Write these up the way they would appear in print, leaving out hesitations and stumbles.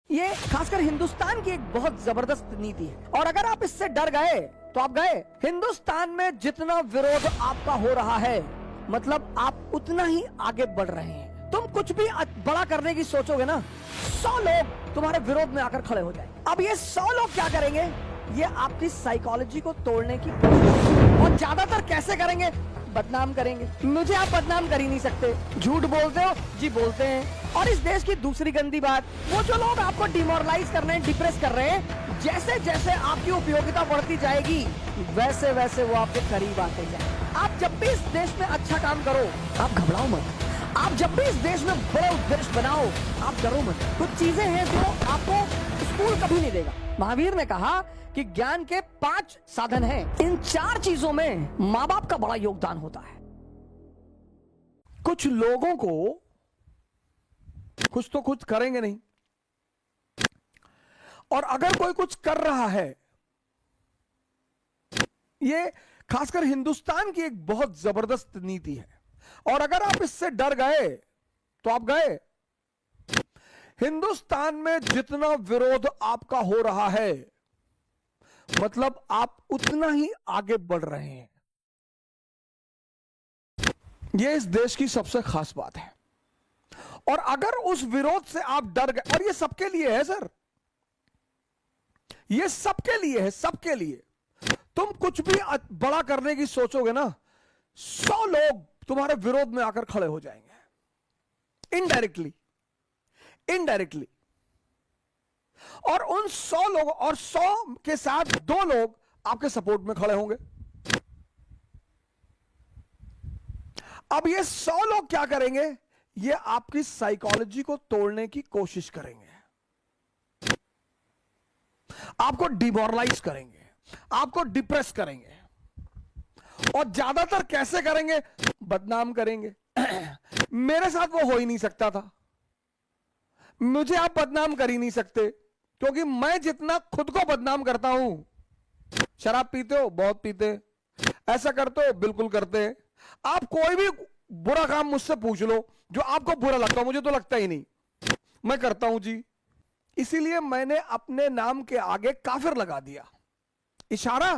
ये खासकर हिंदुस्तान की एक बहुत जबरदस्त नीति है और अगर आप इससे डर गए तो आप गए। हिंदुस्तान में जितना विरोध आपका हो रहा है मतलब आप उतना ही आगे बढ़ रहे हैं। तुम कुछ भी बड़ा करने की सोचोगे ना, 100 लोग तुम्हारे विरोध में आकर खड़े हो जाएंगे। अब ये 100 लोग क्या करेंगे, ये आपकी साइकोलॉजी को तोड़ने की कोशिश, और ज्यादातर कैसे करेंगे, बदनाम करेंगे। मुझे आप बदनाम कर ही नहीं सकते, झूठ बोलते हो जी, बोलते हैं। और इस देश की दूसरी गंदी बात, वो जो लोग आपको डिमोरलाइज कर रहे हैं, डिप्रेस कर रहे हैं, जैसे जैसे आपकी उपयोगिता बढ़ती जाएगी वैसे वैसे वो आपके करीब आते जाएंगे। आप जब भी इस देश में अच्छा काम करो आप घबराओ मत। आप जब भी इस देश में बड़े उद्देश्य बनाओ आप डरो मत। कुछ चीजें हैं जो आपको स्कूल कभी नहीं देगा। महावीर ने कहा कि ज्ञान के 5 साधन हैं, इन 4 चीजों में माँ बाप का बड़ा योगदान होता है। कुछ लोगों को कुछ तो कुछ करेंगे नहीं, और अगर कोई कुछ कर रहा है, ये खासकर हिंदुस्तान की एक बहुत जबरदस्त नीति है, और अगर आप इससे डर गए तो आप गए। हिंदुस्तान में जितना विरोध आपका हो रहा है मतलब आप उतना ही आगे बढ़ रहे हैं। यह इस देश की सबसे खास बात है। और अगर उस विरोध से आप डर गए, और ये सबके लिए है सर, ये सबके लिए है, सबके लिए। तुम कुछ भी बड़ा करने की सोचोगे ना, 100 लोग तुम्हारे विरोध में आकर खड़े हो जाएंगे, इनडायरेक्टली इनडायरेक्टली। और उन 100 लोग और 100 के साथ 2 लोग आपके सपोर्ट में खड़े होंगे। अब ये 100 लोग क्या करेंगे, ये आपकी साइकोलॉजी को तोड़ने की कोशिश करेंगे, आपको डिमोरलाइज करेंगे, आपको डिप्रेस करेंगे, और ज्यादातर कैसे करेंगे, बदनाम करेंगे। मेरे साथ वो हो ही नहीं सकता था, मुझे आप बदनाम कर ही नहीं सकते, क्योंकि मैं जितना खुद को बदनाम करता हूं। शराब पीते हो, बहुत पीते, ऐसा करते हो, बिल्कुल करते हैं। आप कोई भी बुरा काम मुझसे पूछ लो जो आपको बुरा लगता हो, मुझे तो लगता ही नहीं, मैं करता हूं जी। इसीलिए मैंने अपने नाम के आगे काफिर लगा दिया, इशारा।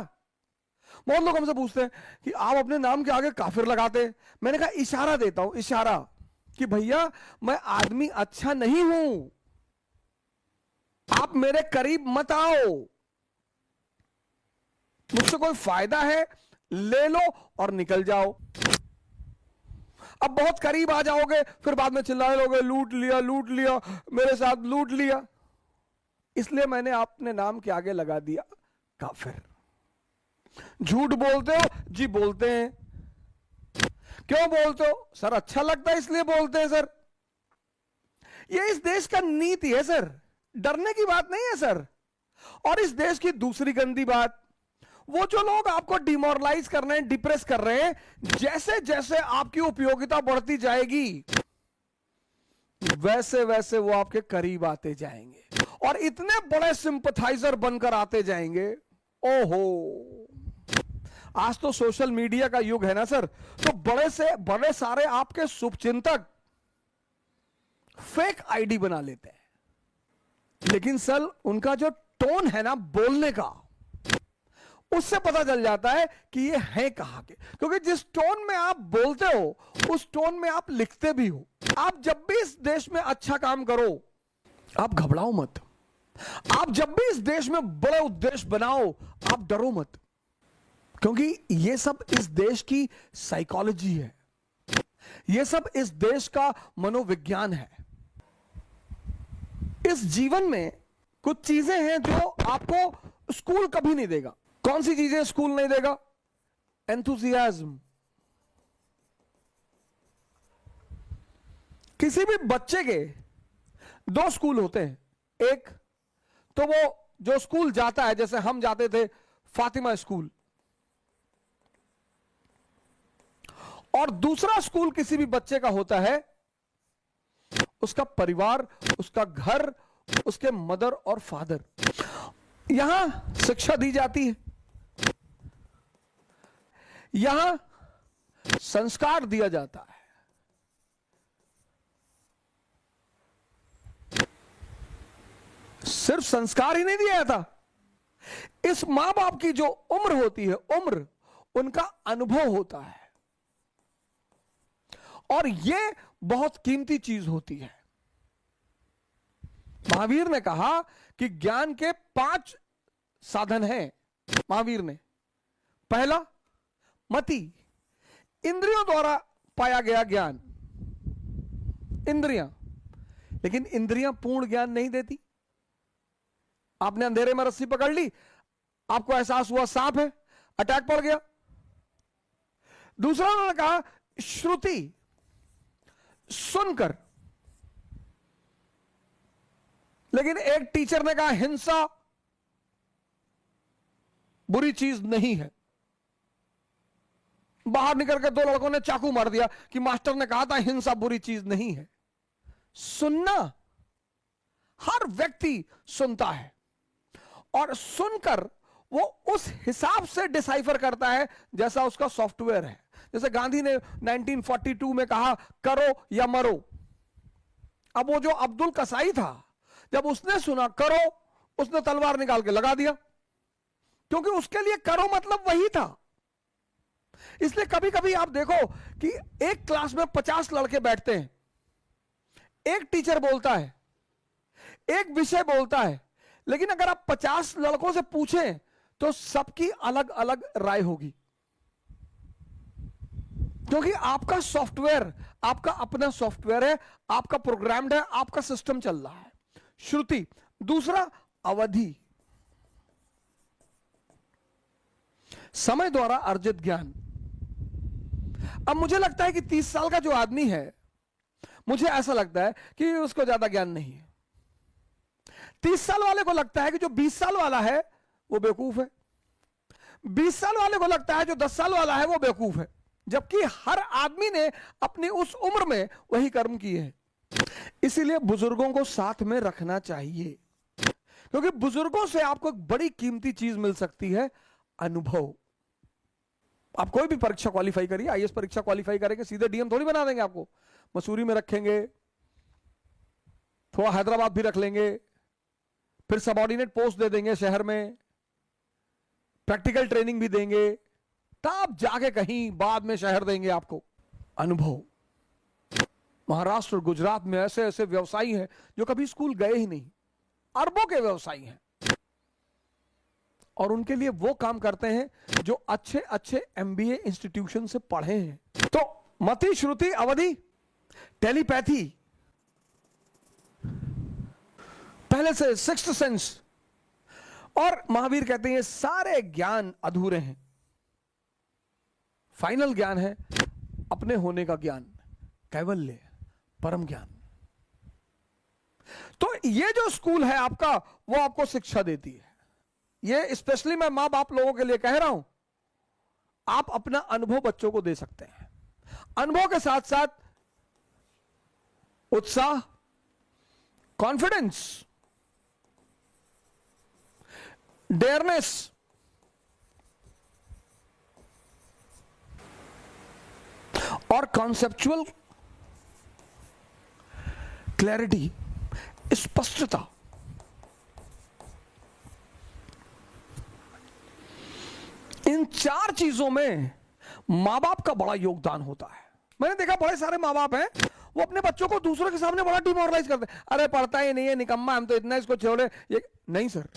बहुत लोग हमसे पूछते हैं कि आप अपने नाम के आगे काफिर लगाते हैं। मैंने कहा इशारा देता हूं, इशारा, कि भैया मैं आदमी अच्छा नहीं हूं, आप मेरे करीब मत आओ, मुझसे कोई फायदा है ले लो और निकल जाओ। अब बहुत करीब आ जाओगे फिर बाद में चिल्लाने लोगे, लूट लिया लूट लिया, मेरे साथ लूट लिया। इसलिए मैंने अपने नाम के आगे लगा दिया काफिर। झूठ बोलते हो जी, बोलते हैं। क्यों बोलते हो सर, अच्छा लगता है इसलिए बोलते हैं सर। ये इस देश का नीति है सर, डरने की बात नहीं है सर। और इस देश की दूसरी गंदी बात, वो जो लोग आपको डिमोरलाइज कर रहे हैं, डिप्रेस कर रहे हैं, जैसे जैसे आपकी उपयोगिता बढ़ती जाएगी वैसे वैसे वो आपके करीब आते जाएंगे और इतने बड़े सिंपथाइजर बनकर आते जाएंगे। ओहो, आज तो सोशल मीडिया का युग है ना सर, तो बड़े से बड़े सारे आपके शुभचिंतक फेक आईडी बना लेते हैं। लेकिन सर उनका जो टोन है ना बोलने का, उससे पता चल जाता है कि ये है कहां के। क्योंकि जिस टोन में आप बोलते हो उस टोन में आप लिखते भी हो। आप जब भी इस देश में अच्छा काम करो आप घबराओ मत। आप जब भी इस देश में बड़े उद्देश्य बनाओ आप डरो मत, क्योंकि ये सब इस देश की साइकोलॉजी है, ये सब इस देश का मनोविज्ञान है। इस जीवन में कुछ चीजें हैं जो आपको स्कूल कभी नहीं देगा। कौन सी चीजें स्कूल नहीं देगा? एंथुसियाज्म। किसी भी बच्चे के 2 स्कूल होते हैं, एक तो वो जो स्कूल जाता है, जैसे हम जाते थे फातिमा स्कूल, और दूसरा स्कूल किसी भी बच्चे का होता है उसका परिवार, उसका घर, उसके मदर और फादर। यहां शिक्षा दी जाती है, यहां संस्कार दिया जाता है, सिर्फ संस्कार ही नहीं दिया था, इस मां बाप की जो उम्र होती है, उम्र, उनका अनुभव होता है, और यह बहुत कीमती चीज होती है। महावीर ने कहा कि ज्ञान के 5 साधन हैं। महावीर ने, पहला मति, इंद्रियों द्वारा पाया गया ज्ञान, इंद्रियां, लेकिन इंद्रियां पूर्ण ज्ञान नहीं देती। आपने अंधेरे में रस्सी पकड़ ली, आपको एहसास हुआ सांप है, अटैक पड़ गया। दूसरा उन्होंने कहा श्रुति, सुनकर, लेकिन एक टीचर ने कहा हिंसा बुरी चीज नहीं है, बाहर निकल के 2 लड़कों ने चाकू मार दिया कि मास्टर ने कहा था हिंसा बुरी चीज नहीं है। सुनना, हर व्यक्ति सुनता है, और सुनकर वो उस हिसाब से डिसाइफर करता है जैसा उसका सॉफ्टवेयर है। जैसे गांधी ने 1942 में कहा करो या मरो। अब वो जो अब्दुल कसाई था, जब उसने सुना करो, उसने तलवार निकाल के लगा दिया, क्योंकि उसके लिए करो मतलब वही था। इसलिए कभी कभी आप देखो कि एक क्लास में 50 लड़के बैठते हैं, एक टीचर बोलता है, एक विषय बोलता है, लेकिन अगर आप 50 लड़कों से पूछें तो सबकी अलग अलग राय होगी, क्योंकि आपका सॉफ्टवेयर, आपका अपना सॉफ्टवेयर है, आपका प्रोग्राम्ड है, आपका सिस्टम चल रहा है। श्रुति। दूसरा अवधि, समय द्वारा अर्जित ज्ञान। अब मुझे लगता है कि 30 साल का जो आदमी है, मुझे ऐसा लगता है कि उसको ज्यादा ज्ञान नहीं है। 30 साल वाले को लगता है कि जो 20 साल वाला है वो बेवकूफ है, 20 साल वाले को लगता है जो 10 साल वाला है वो बेवकूफ है, जबकि हर आदमी ने अपनी उस उम्र में वही कर्म किए हैं। इसीलिए बुजुर्गों को साथ में रखना चाहिए, क्योंकि बुजुर्गों से आपको एक बड़ी कीमती चीज मिल सकती है, अनुभव। आप कोई भी परीक्षा क्वालिफाई करिए, आईएएस परीक्षा क्वालिफाई करेंगे, सीधे डीएम थोड़ी बना देंगे आपको। मसूरी में रखेंगे, थोड़ा हैदराबाद भी रख लेंगे, फिर सबऑर्डिनेट पोस्ट दे देंगे शहर में, प्रैक्टिकल ट्रेनिंग भी देंगे, तब जाके कहीं बाद में शहर देंगे आपको। अनुभव। महाराष्ट्र और गुजरात में ऐसे ऐसे व्यवसायी हैं जो कभी स्कूल गए ही नहीं, अरबों के व्यवसायी हैं, और उनके लिए वो काम करते हैं जो अच्छे अच्छे एमबीए इंस्टीट्यूशन से पढ़े हैं। तो मति, श्रुति, अवधि, टेलीपैथी, पहले से सिक्स्थ सेंस, और महावीर कहते हैं ये सारे ज्ञान अधूरे हैं। फाइनल ज्ञान है अपने होने का ज्ञान, कैवल्य, परम ज्ञान। तो ये जो स्कूल है आपका, वो आपको शिक्षा देती है। ये स्पेशली मैं मां बाप लोगों के लिए कह रहा हूं, आप अपना अनुभव बच्चों को दे सकते हैं। अनुभव के साथ साथ उत्साह, कॉन्फिडेंस, डेयरनेस, और कॉन्सेप्चुअल क्लैरिटी, स्पष्टता। इन 4 चीजों में मां बाप का बड़ा योगदान होता है। मैंने देखा बड़े सारे मां बाप हैं, वो अपने बच्चों को दूसरों के सामने बड़ा डिमोरलाइज करते हैं। अरे पढ़ता ही नहीं है, निकम्मा, हम तो इतना इसको छोड़े। ये नहीं सर,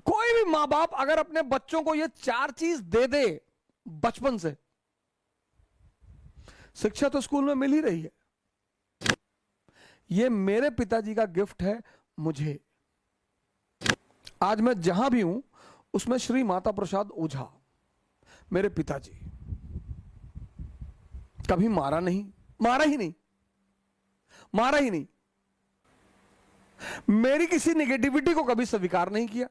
कोई भी मां बाप अगर अपने बच्चों को ये 4 चीज दे दे बचपन से, शिक्षा तो स्कूल में मिल ही रही है। ये मेरे पिताजी का गिफ्ट है मुझे। आज मैं जहां भी हूं उसमें श्री माता प्रसाद ओझा, मेरे पिताजी, कभी मारा नहीं, मारा ही नहीं, मारा ही नहीं, मेरी किसी नेगेटिविटी को कभी स्वीकार नहीं किया,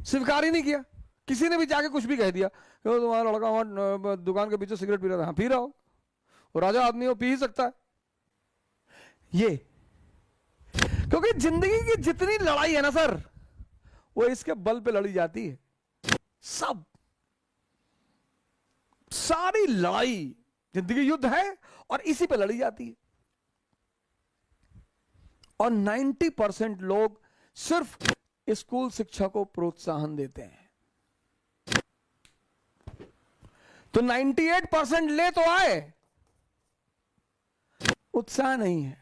स्वीकार ही नहीं किया। किसी ने भी जाके कुछ भी कह दिया, तुम्हारा लड़का वहां दुकान के पीछे सिगरेट पी रहा था, हाँ पी रहा हो, वो राजा आदमी हो, पी ही सकता है। ये क्योंकि जिंदगी की जितनी लड़ाई है ना सर, वो इसके बल पे लड़ी जाती है। सब सारी लड़ाई, जिंदगी युद्ध है और इसी पे लड़ी जाती है। और 90% लोग सिर्फ स्कूल शिक्षा को प्रोत्साहन देते हैं। तो 98% ले तो आए, उत्साह नहीं है,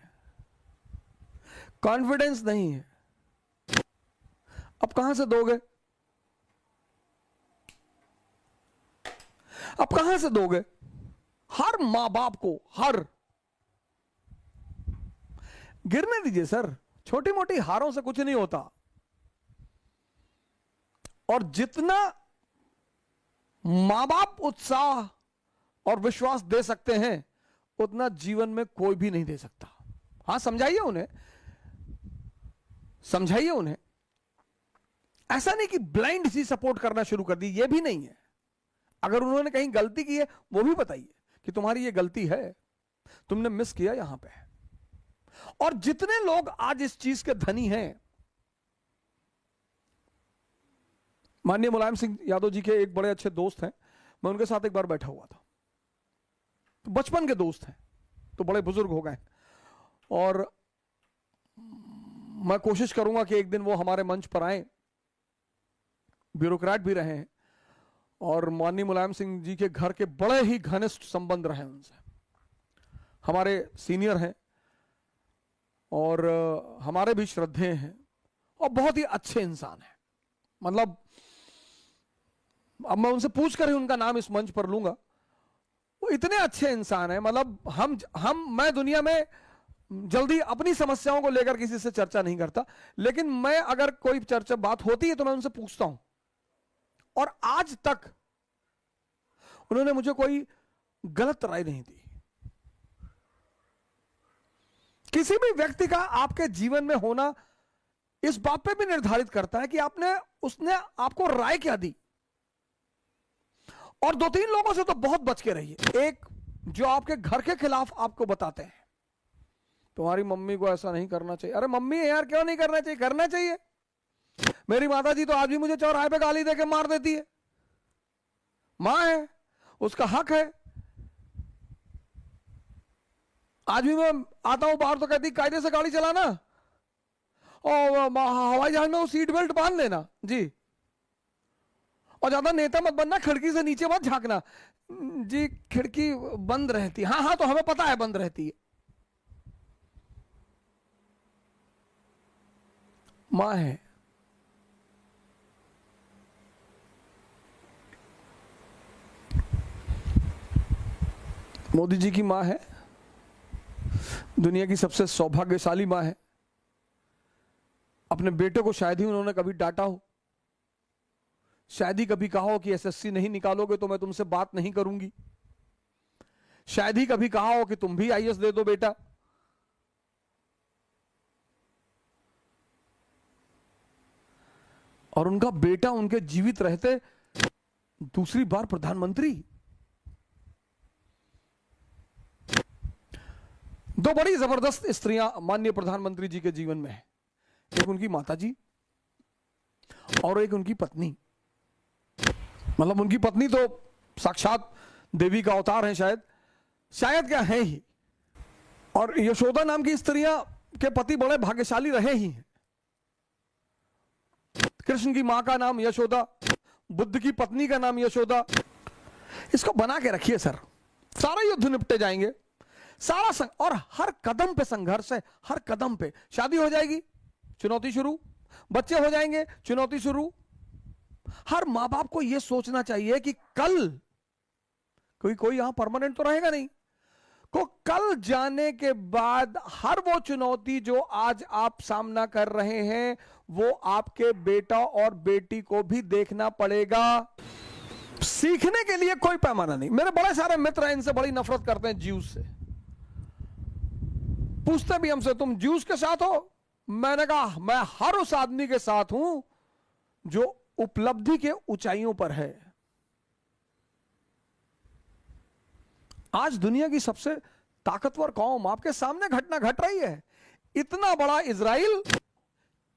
कॉन्फिडेंस नहीं है। अब कहां से दोगे? अब कहां से दोगे? हर मां बाप को गिरने दीजिए सर, छोटी मोटी हारों से कुछ नहीं होता। और जितना मां बाप उत्साह और विश्वास दे सकते हैं, उतना जीवन में कोई भी नहीं दे सकता। हां, समझाइए उन्हें, समझाइए उन्हें। ऐसा नहीं कि ब्लाइंड सी सपोर्ट करना शुरू कर दी, यह भी नहीं है। अगर उन्होंने कहीं गलती की है, वो भी बताइए कि तुम्हारी ये गलती है, तुमने मिस किया यहां पे। और जितने लोग आज इस चीज के धनी हैं, माननीय मुलायम सिंह यादव जी के एक बड़े अच्छे दोस्त हैं, मैं उनके साथ एक बार बैठा हुआ था। तो बचपन के दोस्त हैं, तो बड़े बुजुर्ग हो गए, और मैं कोशिश करूंगा कि एक दिन वो हमारे मंच पर आए। ब्यूरोक्रेट भी रहे हैं और माननीय मुलायम सिंह जी के घर के बड़े ही घनिष्ठ संबंध रहे उनसे। हमारे सीनियर हैं और हमारे भी श्रद्धेय हैं और बहुत ही अच्छे इंसान हैं। मतलब अब मैं उनसे पूछ कर ही उनका नाम इस मंच पर लूंगा। वो इतने अच्छे इंसान हैं, मतलब मैं दुनिया में जल्दी अपनी समस्याओं को लेकर किसी से चर्चा नहीं करता, लेकिन मैं अगर कोई चर्चा बात होती है तो मैं उनसे पूछता हूं। और आज तक उन्होंने मुझे कोई गलत राय नहीं दी। किसी भी व्यक्ति का आपके जीवन में होना इस बात पे भी निर्धारित करता है कि उसने आपको राय क्या दी। और 2-3 लोगों से तो बहुत बच के रहिए। एक जो आपके घर के खिलाफ आपको बताते हैं, तुम्हारी मम्मी को ऐसा नहीं करना चाहिए। अरे मम्मी है यार, क्यों नहीं करना चाहिए? करना चाहिए। मेरी माता जी तो आज भी मुझे चौराहे पे गाली देके मार देती है। मां है, उसका हक है। आज भी मैं आता हूं बाहर तो कहती कायदे से गाड़ी चलाना, और हवाई जहाज में वो सीट बेल्ट बांध लेना जी, और ज्यादा नेता मत बनना, खिड़की से नीचे मत झांकना जी, खिड़की बंद रहती है। हाँ तो हमें पता है बंद रहती है। मां है। मोदी जी की मां है, दुनिया की सबसे सौभाग्यशाली मां है। अपने बेटे को शायद ही उन्होंने कभी डांटा हो, शायद ही कभी कहा हो कि एसएससी नहीं निकालोगे तो मैं तुमसे बात नहीं करूंगी, शायद ही कभी कहा हो कि तुम भी आईएएस दे दो बेटा। और उनका बेटा उनके जीवित रहते दूसरी बार प्रधानमंत्री। दो बड़ी जबरदस्त स्त्रियां माननीय प्रधानमंत्री जी के जीवन में है। एक उनकी माताजी और एक उनकी पत्नी। मतलब उनकी पत्नी तो साक्षात देवी का अवतार है, शायद क्या है ही। और यशोदा नाम की स्त्रियां के पति बड़े भाग्यशाली रहे ही हैं। कृष्ण की मां का नाम यशोदा, बुद्ध की पत्नी का नाम यशोदा। इसको बना के रखिए सर, सारे युद्ध निपटे जाएंगे। सारा और हर कदम पे संघर्ष है, हर कदम पे। शादी हो जाएगी, चुनौती शुरू। बच्चे हो जाएंगे, चुनौती शुरू। हर मां बाप को यह सोचना चाहिए कि कल कोई यहां परमानेंट तो रहेगा नहीं, को कल जाने के बाद हर वो चुनौती जो आज आप सामना कर रहे हैं, वो आपके बेटा और बेटी को भी देखना पड़ेगा। सीखने के लिए कोई पैमाना नहीं। मेरे बड़े सारे मित्र हैं, इनसे बड़ी नफरत करते हैं ज्यूस से। पूछते भी हमसे, तुम ज्यूस के साथ हो? मैंने कहा मैं हर उस आदमी के साथ हूं जो उपलब्धि के ऊंचाइयों पर है। आज दुनिया की सबसे ताकतवर कौम आपके सामने घटना घट रही है। इतना बड़ा इजराइल,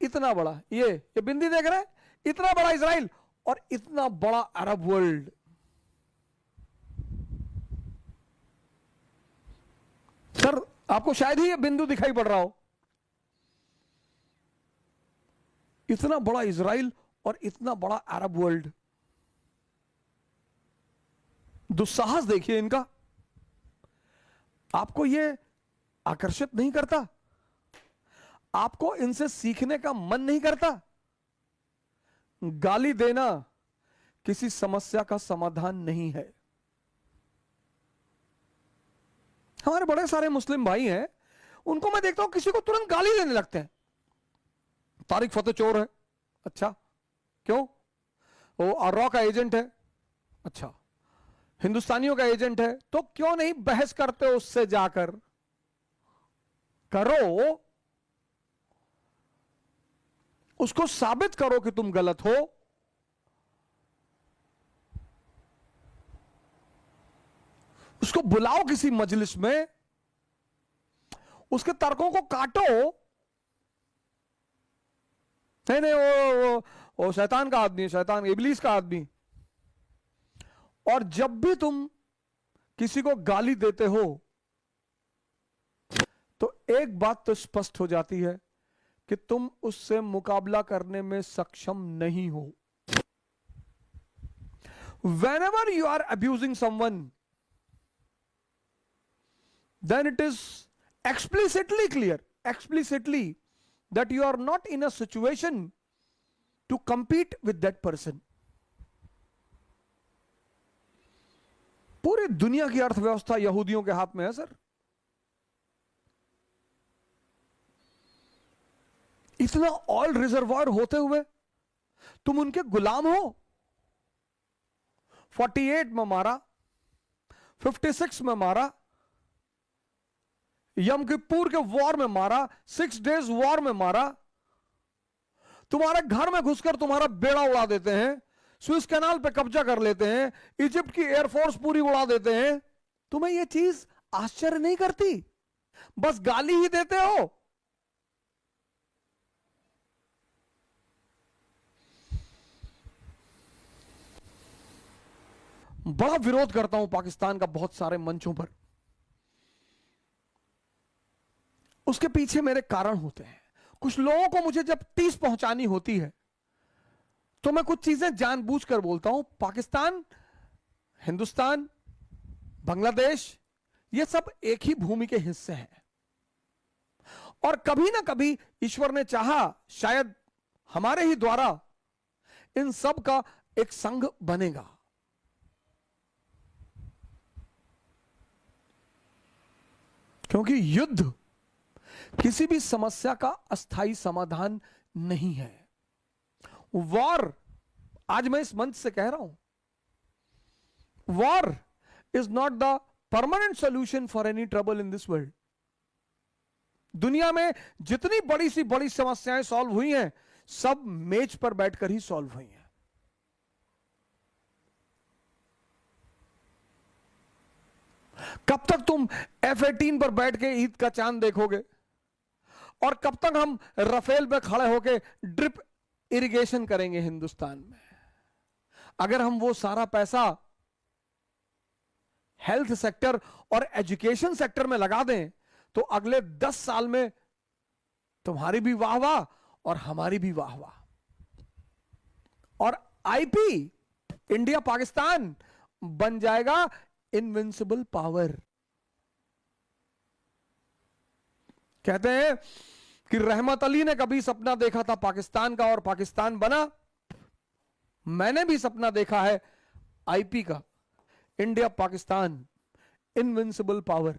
इतना बड़ा ये बिंदी देख रहे हैं, इतना बड़ा इजराइल और इतना बड़ा अरब वर्ल्ड। सर आपको शायद ही ये बिंदु दिखाई पड़ रहा हो, इतना बड़ा इजराइल और इतना बड़ा अरब वर्ल्ड, दुस्साहस देखिए इनका। आपको यह आकर्षित नहीं करता? आपको इनसे सीखने का मन नहीं करता? गाली देना किसी समस्या का समाधान नहीं है। हमारे बड़े सारे मुस्लिम भाई हैं, उनको मैं देखता हूं किसी को तुरंत गाली देने लगते हैं। तारिक फतेह चोर है, अच्छा क्यों? वो आर्रा का एजेंट है, अच्छा हिंदुस्तानियों का एजेंट है, तो क्यों नहीं बहस करते हो उससे जाकर? करो, उसको साबित करो कि तुम गलत हो। उसको बुलाओ किसी मजलिस में, उसके तर्कों को काटो। नहीं नहीं, वो शैतान का आदमी है, शैतान इबलीस का आदमी। और जब भी तुम किसी को गाली देते हो तो एक बात तो स्पष्ट हो जाती है कि तुम उससे मुकाबला करने में सक्षम नहीं हो। Whenever you are abusing someone, then it is explicitly clear, that you are not in a situation to compete with that person. पूरी दुनिया की अर्थव्यवस्था यहूदियों के हाथ में है सर। इतना ऑयल रिजर्वायर होते हुए तुम उनके गुलाम हो। 48 में मारा, 56 में मारा, यम किप्पुर के वॉर में मारा, 6 डेज वॉर में मारा, तुम्हारे घर में घुसकर तुम्हारा बेड़ा उड़ा देते हैं, स्विस कैनाल पे कब्जा कर लेते हैं, इजिप्ट की एयरफोर्स पूरी उड़ा देते हैं। तुम्हें यह चीज आश्चर्य नहीं करती? बस गाली ही देते हो। बड़ा विरोध करता हूं पाकिस्तान का बहुत सारे मंचों पर। उसके पीछे मेरे कारण होते हैं। कुछ लोगों को मुझे जब टीस पहुंचानी होती है तो मैं कुछ चीजें जानबूझकर बोलता हूं। पाकिस्तान, हिंदुस्तान, बांग्लादेश, ये सब एक ही भूमि के हिस्से हैं और कभी ना कभी ईश्वर ने चाहा, शायद हमारे ही द्वारा इन सब का एक संघ बनेगा। क्योंकि युद्ध किसी भी समस्या का अस्थायी समाधान नहीं है। वॉर, आज मैं इस मंच से कह रहा हूं, war is not the permanent solution for any trouble in this world. दुनिया में जितनी बड़ी सी बड़ी समस्याएं सॉल्व हुई हैं, सब मेज पर बैठकर ही सॉल्व हुई हैं। कब तक तुम F-18 पर बैठ के ईद का चांद देखोगे? और कब तक हम राफेल पे खड़े होके ड्रिप इरिगेशन करेंगे हिंदुस्तान में? अगर हम वो सारा पैसा हेल्थ सेक्टर और एजुकेशन सेक्टर में लगा दें तो अगले 10 साल में तुम्हारी भी वाह वाह और हमारी भी वाह वाह। और IP, इंडिया पाकिस्तान बन जाएगा इनविंसिबल पावर। कहते हैं कि रहमत अली ने कभी सपना देखा था पाकिस्तान का और पाकिस्तान बना। मैंने भी सपना देखा है IP का, इंडिया पाकिस्तान इनविंसिबल पावर।